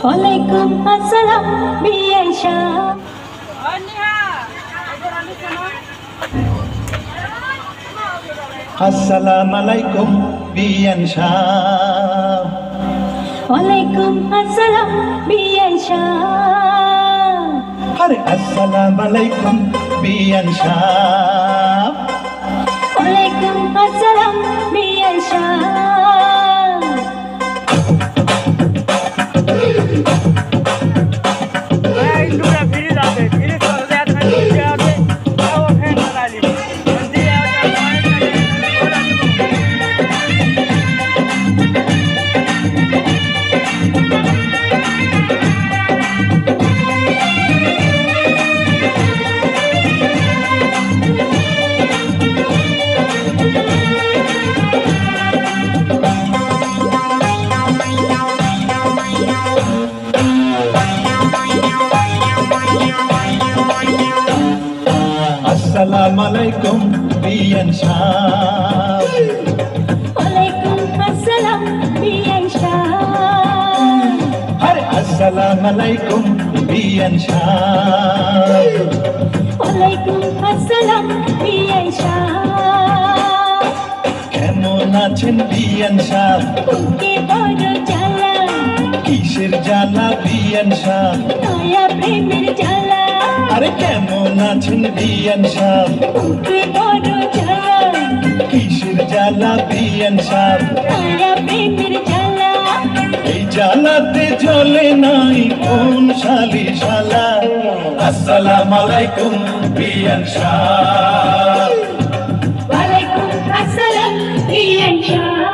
ওয়ালাইকুম আসসালাম বিআই সাহেব। আসসালামু আলাইকুম বিআই সাহেব। ওয়ালাইকুম আসসালাম বিআই সাহেব। আরে আসসালামু আলাইকুম বিআই সাহেব। ওয়ালাইকুম আসসালাম বিআই সাহেব। আসসালামু আলাইকুম বিআই সাহেব। ওয়ালাইকুম আসসালাম বিআই সাহেব। আরে আসসালামু আলাইকুম বিআই সাহেব। ওয়ালাইকুম আসসালাম বিআই সাহেব। কেমন আছেন বিআই সাহেব? বুকে বড় জ্বালা, কিসের জ্বালা বিআই সাহেব? নয়া প্রেমের জ্বালা। আরে কেমন আছেন বিআই সাহেব? বুকে বড় জ্বালা, কিসের জ্বালা বিআই সাহেব? নয়া প্রেমের জ্বালা। এই জ্বালাতে জ্বলে নাই কোন শালি শালা। আসসালামু আলাইকুম বিআই সাহেব। ওয়ালাইকুম আসসালাম বিআই সাহেব।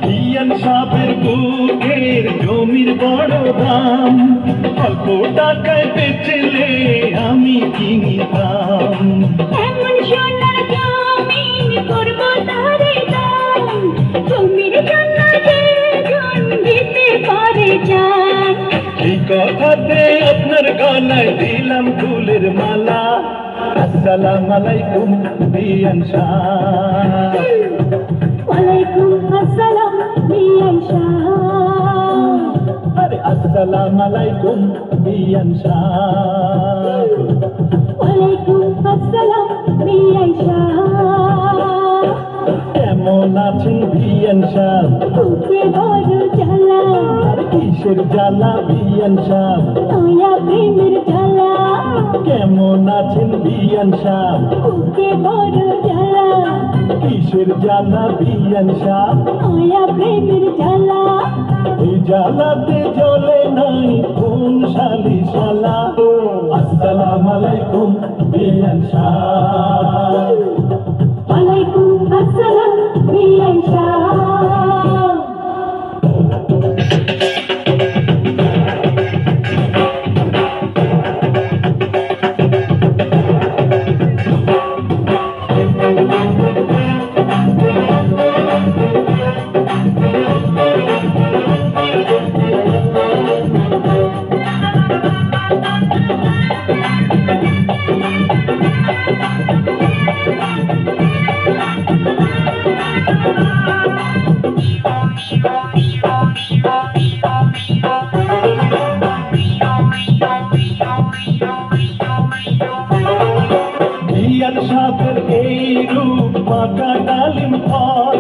বিআই সাহেবের বুকের জমির বড় দাম, অল্প টাকায় বেচলে আমি কিনতাম। এমন সোনার জমিন করব তারে দান, জমির জন্য যে জন দিতে পারে জান। এই কথাতে আপনার গলায় দিলাম ফুলের মালা। আসসালামু আলাইকুম বিআই সাহেব। ওয়ালাইকুম আসসালাম বিআই সাহেব। আরে আসসালামু আলাইকুম বিআই সাহেব। ওয়ালাইকুম আসসালাম বিআই সাহেব। কেমন আছেন বিআই সাহেব? বুকে বড় জ্বালা, আর কিসের জ্বালা বিআই সাহেব? নয়া প্রেমের জ্বালা। কেমন আছেন বিআই সাহেব? বুকে বড় জ্বালা, কিসের জ্বালা বিআই সাহেব? নয়া প্রেমের জ্বালা। এই জ্বালাতে জ্বলে নাই কোন শালি শালা। আসসালামু আলাইকুম বিআই সাহেব। ওয়ালাইকুম আসসালাম বিআই সাহেব। বিআই সাহেবের এই রূপ পাকা ডালিম ফল,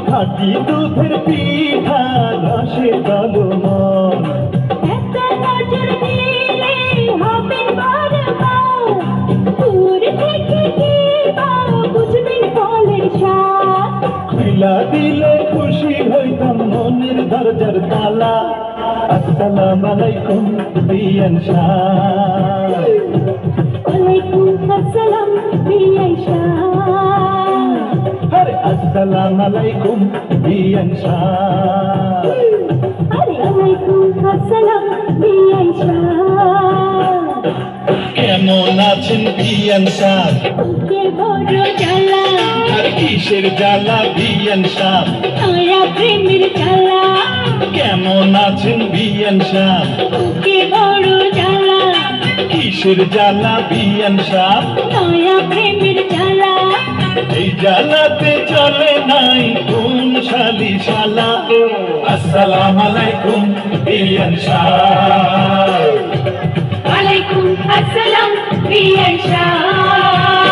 খাঁটি দুধের পিঠা রসে দলমল। একটা নজর দিলে হবেন বরবাদ, দূর থেকে কিবা বুঝবেন ফলের স্বাদ। খুইলা দিলে খুশি হইতাম মনের দরজার তালা। আসসালামু আলাইকুম বিআই সাহেব। ওয়ালাইকুম আসসালাম। আসসালামু আলাইকুম বিয়ান শাহ। আরে আলাইকুম আসসালাম বিয়ান শাহ। কেমন আছেন বিয়ান শাহ? বুকে বড় জ্বালা, আর কিসের জ্বালা বিয়ান শাহ? নয়া প্রেমের জ্বালা। কেমন আছেন বিয়ান শাহ? বুকে বড় জ্বালা, কিসের জ্বালা বিয়ান শাহ? নয়া প্রেমের জ্বালা। এই জ্বালাতে চলে নাই কোন শালি শালা। আসসালামু আলাইকুম বিয়ান শাহ। আলাইকুম আসসালাম বিয়ান শাহ।